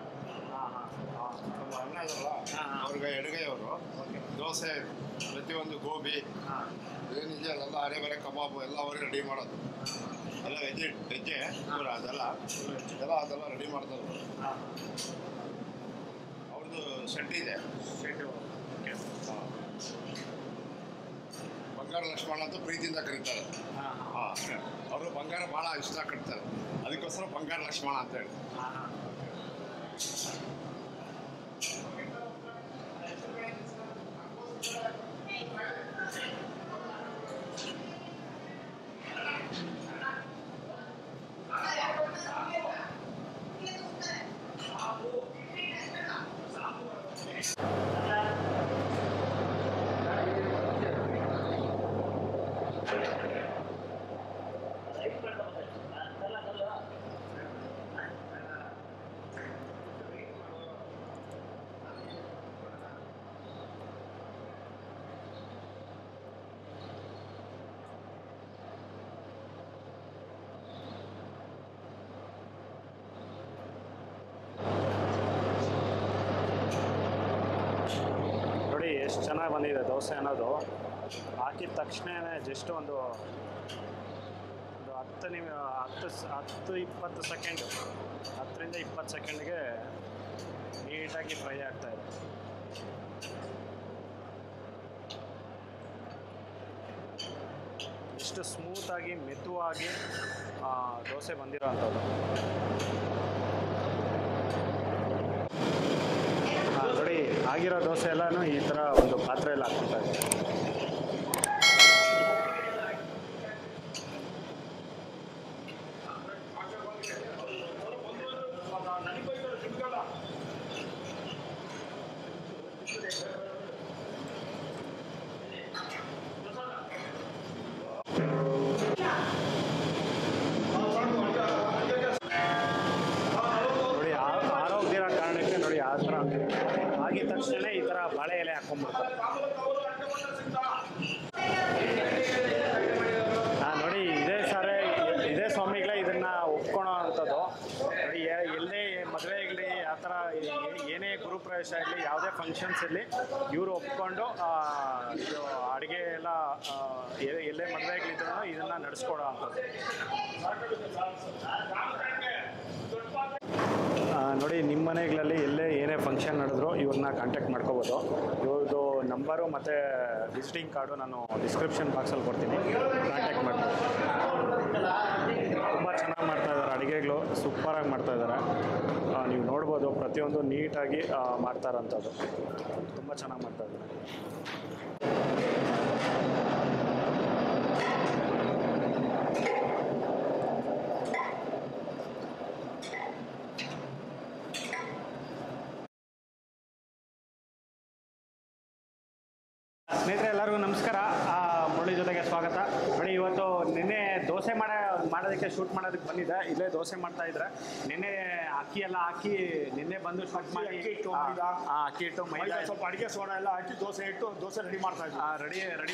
ನಮ್ಮ ಅಣ್ಣ ಇದಲ್ಲ, ಅವ್ರಿಗೆ ಎಡಗೈಯವರು. ದೋಸೆ ಪ್ರತಿಯೊಂದು ಗೋಬಿ ಏನಿದೆ ಅಲ್ಲೆಲ್ಲ ಅರೆ ಬರೆ ಕಬಾಬು ಎಲ್ಲ ಅವರೇ ರೆಡಿ ಮಾಡೋದು. ಎಲ್ಲ ವೆಜ್ಜೆ ಅದೆಲ್ಲ ರೆಡಿ ಮಾಡ್ತಾರೆ. ಅವ್ರದ್ದು ಶೆಡ್ ಇದೆ. ಬಂಗಾರ ಲಕ್ಷ್ಮಣ ಅಂತ ಪ್ರೀತಿಯಿಂದ ಕರೀತಾರೆ. ಅವರು ಬಂಗಾರ ಭಾಳ ಇಷ್ಟ ಕಟ್ತಾರೆ, ಅದಕ್ಕೋಸ್ಕರ ಬಂಗಾರ ಲಕ್ಷ್ಮಣ ಅಂತ ಹೇಳಿ. ಎಷ್ಟು ಚೆನ್ನಾಗಿ ಬಂದಿದೆ ದೋಸೆ ಅನ್ನೋದು. ಹಾಕಿದ ತಕ್ಷಣವೇ ಜಸ್ಟ್ ಒಂದು 10-20 ಸೆಕೆಂಡು, 10ರಿಂದ 20 ಸೆಕೆಂಡ್ಗೆ ನೀಟಾಗಿ ಫ್ರೈ ಆಗ್ತಾಯಿದೆ. ಎಷ್ಟು ಸ್ಮೂತಾಗಿ ಮೆದುವಾಗಿ ದೋಸೆ ಬಂದಿರೋ ಅಂಥದ್ದು. ನೋಡಿ, ಆಗಿರೋ ದೋಸೆ ಎಲ್ಲನೂ ಈ ಥರ ಒಂದು ಪಾತ್ರೆಯಲ್ಲಿ ಹಾಕ್ಕೊತಾ ಇದ್ದೀನಿ. ನೋಡಿ, ಆರೋಗ್ಯದ ಕಾರಣಕ್ಕೆ ನೋಡಿ ಆ ಥರ ಆಗಿದ ತಕ್ಷಣ ಈ ಥರ ಬಾಳೆ ಎಲೆ ಹಾಕ್ಕೊಂಡ್ಬಿಡ್ತಾರೆ. ನೋಡಿ, ಇದೇ ಸ್ವಾಮಿಗಳೇ ಇದನ್ನು ಒಪ್ಕೊಳೋ ಅಂಥದ್ದು. ನೋಡಿ, ಎಲ್ಲೇ ಮದುವೆ ಆಗಲಿ, ಆ ಥರ ಏನೇ ಗುರುಪ್ರವೇಶ ಆಗಲಿ, ಯಾವುದೇ ಫಂಕ್ಷನ್ಸ್ ಇರಲಿ, ಇವರು ಒಪ್ಕೊಂಡು ಇದು ಅಡುಗೆ ಎಲ್ಲ ಎಲ್ಲೇ ಮದುವೆ ಆಗಲಿದ್ರು ಇದನ್ನು ನಡೆಸ್ಕೊಡೋ ಅಂಥದ್ದು. ನೋಡಿ, ನಿಮ್ಮ ಮನೆಗಳಲ್ಲಿ ಎಲ್ಲೇ ಏನೇ ಫಂಕ್ಷನ್ ನಡೆದ್ರು ಇವ್ರನ್ನ ಕಾಂಟ್ಯಾಕ್ಟ್ ಮಾಡ್ಕೋಬೋದು. ಇವ್ರದ್ದು ನಂಬರು ಮತ್ತು ವಿಸಿಟಿಂಗ್ ಕಾರ್ಡು ನಾನು ಡಿಸ್ಕ್ರಿಪ್ಷನ್ ಬಾಕ್ಸಲ್ಲಿ ಕೊಡ್ತೀನಿ, ಕಾಂಟ್ಯಾಕ್ಟ್ ಮಾಡ್ಬೋದು. ತುಂಬ ಚೆನ್ನಾಗಿ ಮಾಡ್ತಾಯಿದ್ದಾರೆ ಅಡುಗೆಗಳು, ಸೂಪರಾಗಿ ಮಾಡ್ತಾಯಿದ್ದಾರೆ. ನೀವು ನೋಡ್ಬೋದು, ಪ್ರತಿಯೊಂದು ನೀಟಾಗಿ ಮಾಡ್ತಾರಂಥದ್ದು. ತುಂಬ ಚೆನ್ನಾಗಿ ಮಾಡ್ತಾಯಿದ್ದಾರೆ. ಸ್ನೇಹಿತರೆ, ಎಲ್ಲರಿಗೂ ನಮಸ್ಕಾರ. ಮುರಳಿ ಜೊತೆಗೆ ಸ್ವಾಗತ. ನೋಡಿ, ಇವತ್ತು ನಿನ್ನೆ ದೋಸೆ ಮಾಡೋದಕ್ಕೆ ಶೂಟ್ ಮಾಡೋದಕ್ಕೆ ಬಂದಿದ್ದೆ. ಇಲ್ಲೇ ದೋಸೆ ಮಾಡ್ತಾಯಿದ್ರೆ ನಿನ್ನೆ ಅಕ್ಕಿ ಎಲ್ಲ ಹಾಕಿ ನಿನ್ನೆ ಬಂದು ಶೂಟ್ ಮಾಡಿ ಅಕ್ಕಿ ಇಟ್ಟು ಮೈದಾ ಸ್ವಲ್ಪ ಅಡುಗೆ ಸೋಡಾ ಎಲ್ಲ ಹಾಕಿ ದೋಸೆ ಇಟ್ಟು ದೋಸೆ ರೆಡಿ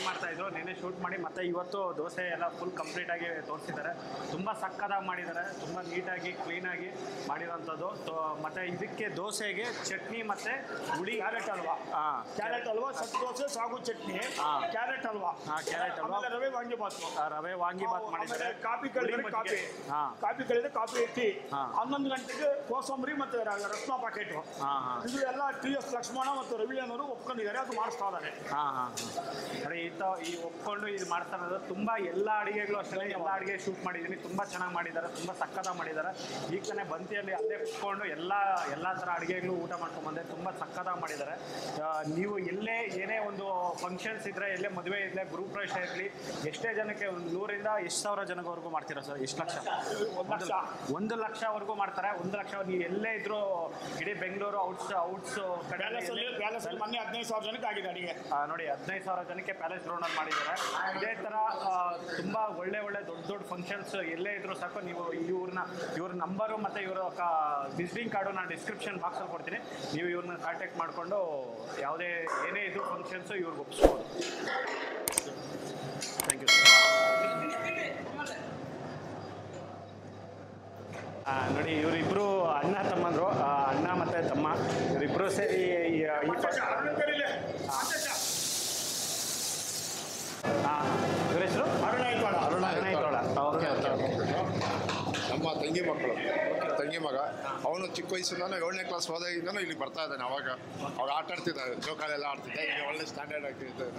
ಮಾಡ್ತಾಯಿದ್ರು. ನಿನ್ನೆ ಶೂಟ್ ಮಾಡಿ ಮತ್ತೆ ಇವತ್ತು ದೋಸೆ ಎಲ್ಲ ಫುಲ್ ಕಂಪ್ಲೀಟಾಗಿ ತೋರಿಸಿದ್ದಾರೆ. ತುಂಬ ಸಕ್ಕತ್ತಾಗಿ ಮಾಡಿದ್ದಾರೆ, ತುಂಬ ನೀಟಾಗಿ ಕ್ಲೀನಾಗಿ ಮಾಡಿರೋಂಥದ್ದು. ಮತ್ತು ಇದಕ್ಕೆ ದೋಸೆಗೆ ಚಟ್ನಿ ಮತ್ತು ಹುಳಿ, ಕ್ಯಾರೆಟ್ ಹಲ್ವಾ, ಸತ್ತು ದೋಸೆ, ಸಾಗು ಚಟ್ನಿ, ಕ್ಯಾರೆಟ್ ಹಲ್ವಾ, ರವೆ ವಾಂಗಿಬಾತ್ ಮಾಡಿದ್ದಾರೆ. ಕಾಫಿ ಕಳಿದ್ರೆ ಕಾಫಿ ಟೀ, 11 ಗಂಟೆಗೆ ಕೋಸಂಬರಿ ಮತ್ತು ರಸ್ನ ಪಾಕೆಟ್. ಇದು ಎಲ್ಲ TS ಲಕ್ಷ್ಮಣ ಮತ್ತು ರವಿ ಅನ್ನೋರು ಒಪ್ಕೊಂಡಿದ್ದಾರೆ, ಅದು ಮಾಡಿಸ್ತಾ ಇದ್ದಾರೆ. ನೋಡಿ, ಈ ಒಪ್ಕೊಂಡು ಇದು ಮಾಡ್ತಾ ಇರೋದು. ತುಂಬ ಎಲ್ಲ ಅಡುಗೆಗಳು ಅಷ್ಟೇ, ಎಲ್ಲ ಅಡುಗೆ ಶೂಟ್ ಮಾಡಿದ್ದೀನಿ. ತುಂಬ ಚೆನ್ನಾಗಿ ಮಾಡಿದ್ದಾರೆ, ತುಂಬ ಸಕ್ಕತ್ತಾಗಿ ಮಾಡಿದ್ದಾರೆ. ಈಗ ತಾನೇ ಬಂತಿಯಲ್ಲಿ ಅಲ್ಲೇ ಕುತ್ಕೊಂಡು ಎಲ್ಲ ಥರ ಅಡುಗೆಗಳು ಊಟ ಮಾಡ್ಕೊಂಡ್ಬಂದೆ. ತುಂಬ ಸಕ್ಕತ್ತಾಗಿ ಮಾಡಿದ್ದಾರೆ. ನೀವು ಎಲ್ಲೇ ಏನೇ ಒಂದು ಫಂಕ್ಷನ್ಸ್ ಇದ್ದರೆ, ಎಲ್ಲೇ ಮದುವೆ ಇರಲಿ, ಗೃಹಪ್ರವೇಶ ಇರಲಿ, ಎಷ್ಟೇ ಜನಕ್ಕೆ 100ರಿಂದ ಎಷ್ಟು ಸಾವಿರ ಜನವರೆಗೂ ಮಾಡ್ತೀರಾ ಸರ್? ಎಷ್ಟು ಲಕ್ಷ? 1 ಲಕ್ಷವರೆಗೂ ಮಾಡ್ತಾರೆ. 1 ಲಕ್ಷ ನೀವು ಎಲ್ಲೇ ಇದ್ರೂ ಇಡೀ ಬೆಂಗಳೂರು ಔಟ್ಸ್ ಪ್ಯಾಲೇಸಲ್ಲಿ ಮೊನ್ನೆ 15,000 ಜನಕ್ಕೆ ಆಗಿದೆ ಅಡಿಗೆ. ನೋಡಿ, 15,000 ಜನಕ್ಕೆ ಪ್ಯಾಲೇಸ್ ಗ್ರೌಂಡಲ್ಲಿ ಮಾಡಿದ್ದಾರೆ. ಇದೇ ಥರ ತುಂಬ ಒಳ್ಳೆ ದೊಡ್ಡ ಫಂಕ್ಷನ್ಸ್ ಎಲ್ಲೇ ಇದ್ರೂ ಸಾಕು, ನೀವು ಇವ್ರ ನಂಬರು ಮತ್ತು ಇವರ ವಿಸಿಟಿಂಗ್ ಕಾರ್ಡು ನಾನು ಡಿಸ್ಕ್ರಿಪ್ಷನ್ ಬಾಕ್ಸಲ್ಲಿ ಕೊಡ್ತೀನಿ. ನೀವು ಇವ್ರನ್ನ ಕಾಂಟ್ಯಾಕ್ಟ್ ಮಾಡಿಕೊಂಡು ಯಾವುದೇ ಏನೇ ಇದ್ರೂ ಫಂಕ್ಷನ್ಸು ಇವ್ರಿಗೆ ಒಪ್ಪಿಸ್ಬೋದು. Thank you. ನೋಡಿ, ಇವರಿಬ್ಬರು ಅಣ್ಣ ತಮ್ಮಂದರು, ಅಣ್ಣ ಮತ್ತು ತಮ್ಮ ಇವರಿಬ್ಬರು ಸೇರಿ ಇವ್ರ ಹೆಸರು ಅರುಣಾಯ್ತೋಳ. ಓಕೆ. ನಮ್ಮ ತಂಗಿ ಮಕ್ಕಳು, ತಂಗಿ ಮಗ, ಅವನು ಚಿಕ್ಕ ವಯಸ್ಸಿಂದ 7ನೇ ಕ್ಲಾಸ್ ಹೋದಾಗಿಂದನೂ ಇಲ್ಲಿ ಬರ್ತಾ ಇದ್ದಾನೆ. ಅವಾಗ ಆಟ ಆಡ್ತಿದ್ದಾರೆ, ಜೋಕಾಲೆಲ್ಲ ಆಡ್ತಿದ್ದೆ. ಈಗ ಒಳ್ಳೆ ಸ್ಟ್ಯಾಂಡರ್ಡ್ ಆಗ್ತಿದ್ದಾರೆ.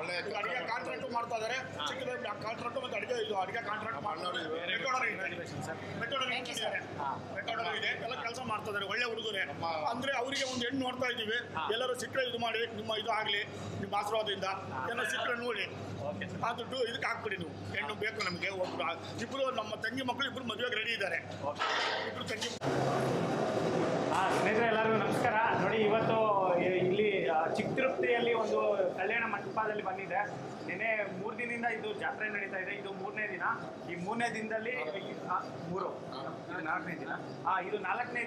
ಒಳ್ಳೆ ಅಡಿಗೆ ಕಾಂಟ್ರಾಕ್ಟ್ ಮಾಡ್ತಾ ಇದ್ದಾರೆ. ಚಿಕ್ಕದಾಗಿ ಕಾಂಟ್ರಾಕ್ಟ್ ಮತ್ತು ಅಡಿಗೆ ಕಾಂಟ್ರಾಕ್ಟ್ ಮೆಟೋಡರ್ ಇದೆ, ಎಲ್ಲ ಕೆಲಸ ಮಾಡ್ತಾ ಇದ್ದಾರೆ. ಒಳ್ಳೆ ಹುಡುಗರೇ. ಅಂದ್ರೆ ಅವರಿಗೆ ಒಂದು ಹೆಣ್ಣು ನೋಡ್ತಾ ಇದ್ದೀವಿ. ಎಲ್ಲರೂ ಸಿಕ್ಕರೆ ಇದು ಮಾಡಿ, ನಿಮ್ಮ ಇದು ಆಗಲಿ, ನಿಮ್ಮ ಆಶೀರ್ವಾದದಿಂದ ಏನೋ ಸಿಕ್ಕರೆ ನೋಡಿ ಆ ದುಡ್ಡು ಇದಕ್ಕೆ ಹಾಕ್ಬಿಡಿ. ನೀವು ಹೆಣ್ಣು ಬೇಕು ನಮಗೆ. ಇಬ್ಬರು ನಮ್ಮ ತಂಗಿ ಮಕ್ಕಳು ಇಬ್ಬರು ಮದುವೆಗೆ ರೆಡಿ ಇದ್ದಾರೆ. ಇಬ್ಬರು ತಂಗಿ. ಸ್ನೇಹಿತರೆ, ಎಲ್ಲರಿಗೂ ನಮಸ್ಕಾರ. ನೋಡಿ, ಇವತ್ತು ಇಲ್ಲಿ ಚಿಕ್ಕತಿರುಪತಿಯಲ್ಲಿ ಒಂದು ಕಲ್ಯಾಣ ಮಂಟಪದಲ್ಲಿ ಬಂದಿದೆ. ನಿನ್ನೆ 3 ದಿನದಿಂದ ಇದು ಜಾತ್ರೆ ನಡೀತಾ ಇದೆ. ಇದು 3ನೇ ದಿನ. ಈ 3ನೇ ದಿನದಲ್ಲಿ ಇದು 4ನೇ ದಿನ. ಇದು 4ನೇ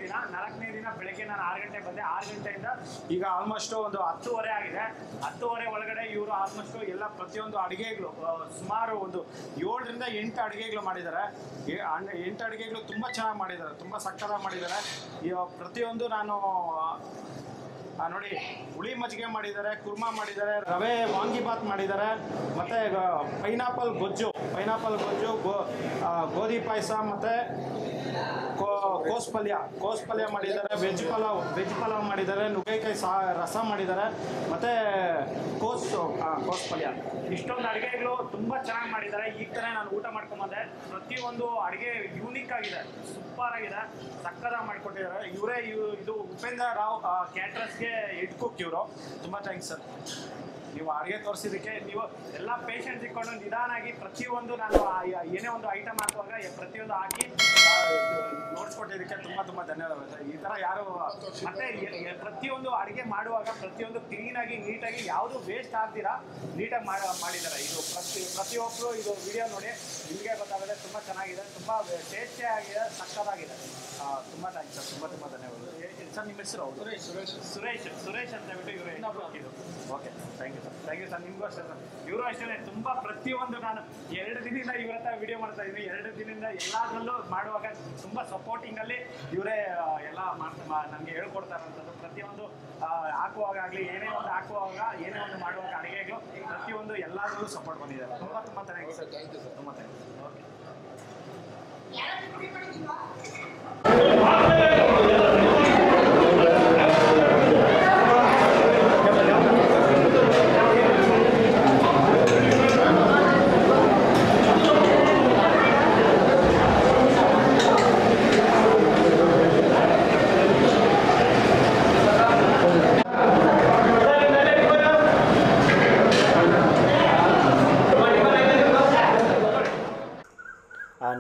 ದಿನ ಬೆಳಗ್ಗೆ ನಾನು 6 ಗಂಟೆಗೆ ಬಂದೆ. 6 ಗಂಟೆಯಿಂದ ಈಗ ಆಲ್ಮೋಸ್ಟ್ ಒಂದು 10:30 ಆಗಿದೆ. 10:30 ಒಳಗಡೆ ಇವರು ಆಲ್ಮೋಸ್ಟ್ ಎಲ್ಲ ಪ್ರತಿಯೊಂದು ಅಡುಗೆಗಳು ಸುಮಾರು ಒಂದು 7ರಿಂದ 8 ಅಡುಗೆಗಳು ಮಾಡಿದ್ದಾರೆ. 8 ಅಡುಗೆಗಳು ತುಂಬ ಚೆನ್ನಾಗಿ ಮಾಡಿದ್ದಾರೆ, ತುಂಬ ಸಕ್ಕತ್ತಾಗಿ ಮಾಡಿದ್ದಾರೆ. ಪ್ರತಿಯೊಂದು ನಾನು ನೋಡಿ ಹುಳಿ ಮಜ್ಜಿಗೆ ಮಾಡಿದ್ದಾರೆ, ಕುರ್ಮಾ ಮಾಡಿದ್ದಾರೆ, ರವೆ ವಾಂಗಿಬಾತ್ ಮಾಡಿದ್ದಾರೆ, ಮತ್ತು ಪೈನಾಪಲ್ ಗೊಜ್ಜು ಗೋಧಿ ಪಾಯಸ, ಮತ್ತು ಕೋಸ್ ಪಲ್ಯ ಮಾಡಿದ್ದಾರೆ, ವೆಜ್ ಪಲಾವ್ ಮಾಡಿದ್ದಾರೆ, ನುಗ್ಗೆಕಾಯಿ ರಸ ಮಾಡಿದ್ದಾರೆ, ಮತ್ತು ಕೋಸ್ ಪಲ್ಯ. ಇಷ್ಟೊಂದು ಅಡುಗೆಗಳು ತುಂಬ ಚೆನ್ನಾಗಿ ಮಾಡಿದ್ದಾರೆ. ಈಗ ತಾನೇ ನಾನು ಊಟ ಮಾಡ್ಕೊಂಬಂದೆ. ಪ್ರತಿಯೊಂದು ಅಡುಗೆ ಯೂನಿಕ್ ಆಗಿದೆ, ಸೂಪರ್ ಆಗಿದೆ, ಸಕ್ಕತ್ತಾಗಿ ಮಾಡಿಕೊಟ್ಟಿದ್ದಾರೆ. ಇದು ಉಪೇಂದ್ರ ರಾವ್ ಕ್ಯಾಟ್ರಸ್ಗೆ ಹೆಡ್ ಕುಕ್ ಇವರು. ತುಂಬ ಥ್ಯಾಂಕ್ಸ್ ಸರ್, ನೀವು ಅಡುಗೆ ತೋರಿಸಿದ್ದಕ್ಕೆ. ನೀವು ಎಲ್ಲ ಪೇಷಂಟ್ ಇಟ್ಕೊಂಡು ನಿಧಾನಾಗಿ ಪ್ರತಿಯೊಂದು ನಾನು ಏನೇ ಒಂದು ಐಟಮ್ ಹಾಕುವಾಗ ಪ್ರತಿಯೊಂದು ಹಾಕಿ ನೋಡ್ಸ್ಕೊಟ್ಟಿದ್ದಕ್ಕೆ ತುಂಬ ಧನ್ಯವಾದ. ಈ ಥರ ಯಾರು ಮತ್ತೆ ಪ್ರತಿಯೊಂದು ಅಡುಗೆ ಮಾಡುವಾಗ ಪ್ರತಿಯೊಂದು ಕ್ಲೀನಾಗಿ ನೀಟಾಗಿ ಯಾವುದು ವೇಸ್ಟ್ ಆಗ್ತೀರಾ ನೀಟಾಗಿ ಮಾಡಿದ್ದಾರೆ. ಇದು ಪ್ರತಿಯೊಬ್ಬರು ಇದು ವಿಡಿಯೋ ನೋಡಿ ನಿಮಗೆ ಗೊತ್ತಾಗುತ್ತೆ. ತುಂಬ ಚೆನ್ನಾಗಿದೆ, ತುಂಬ ಟೇಸ್ಟಿ ಆಗಿದೆ, ಸಕ್ಕತ್ತಾಗಿದೆ. ತುಂಬ ಥ್ಯಾಂಕ್ಸ್ ಸರ್, ತುಂಬ ಧನ್ಯವಾದ ಸರ್. ನಿಮ್ಮ ಹೆಸರು? ಸುರೇಶ್ ಅಂತ ಹೇಳ್ಬಿಟ್ಟು ಇವರು ಇದು. Okay, thank you sir. ನಿಮಗೂ ಅಷ್ಟೇ ಸರ್, ಇವರು ಅಷ್ಟೇ ತುಂಬ ಪ್ರತಿಯೊಂದು ನಾನು 2 ದಿನದಿಂದ ಇವ್ರ ಹತ್ರ ವಿಡಿಯೋ ಮಾಡ್ತಾ ಇದ್ದೀನಿ. 2 ದಿನದಿಂದ ಎಲ್ಲದರಲ್ಲೂ ಮಾಡುವಾಗ ತುಂಬ ಸಪೋರ್ಟಿಂಗಲ್ಲಿ ಇವರೇ ಎಲ್ಲ ನನಗೆ ಹೇಳ್ಕೊಡ್ತಾ ಇರೋಂಥದ್ದು. ಪ್ರತಿಯೊಂದು ಹಾಕುವಾಗಲಿ ಏನೇ ಒಂದು ಹಾಕುವಾಗ ಏನೇ ಒಂದು ಮಾಡುವಾಗ ಅಡುಗೆಗಳು ಪ್ರತಿಯೊಂದು ಎಲ್ಲದರಲ್ಲೂ ಸಪೋರ್ಟ್ ಬಂದಿದ್ದಾರೆ. ತುಂಬ ಥ್ಯಾಂಕ್ಸ್ ಸರ್, ತುಂಬ ಥ್ಯಾಂಕ್ಸ್. ಓಕೆ.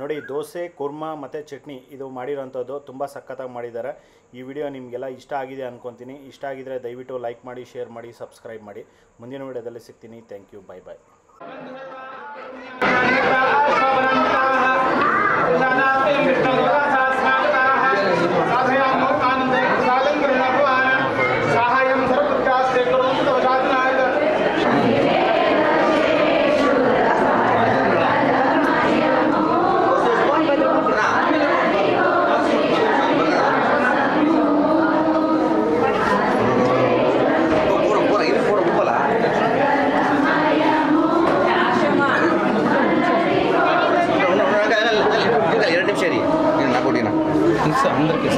ನೋಡಿ, ದೋಸೆ, ಕುರ್ಮಾ ಮತ್ತು ಚಟ್ನಿ ಇದು ಮಾಡಿರೋಂಥದ್ದು ತುಂಬ ಸಖತ್ತಾಗಿ ಮಾಡಿದ್ದಾರೆ. ಈ ವಿಡಿಯೋ ನಿಮಗೆಲ್ಲ ಇಷ್ಟ ಆಗಿದೆ ಅಂದ್ಕೊತೀನಿ. ಇಷ್ಟ ಆಗಿದರೆ ದಯವಿಟ್ಟು ಲೈಕ್ ಮಾಡಿ, ಶೇರ್ ಮಾಡಿ, ಸಬ್ಸ್ಕ್ರೈಬ್ ಮಾಡಿ. ಮುಂದಿನ ವಿಡಿಯೋದಲ್ಲಿ ಸಿಗ್ತೀನಿ. ಥ್ಯಾಂಕ್ ಯು, ಬಾಯ್. అందరికీ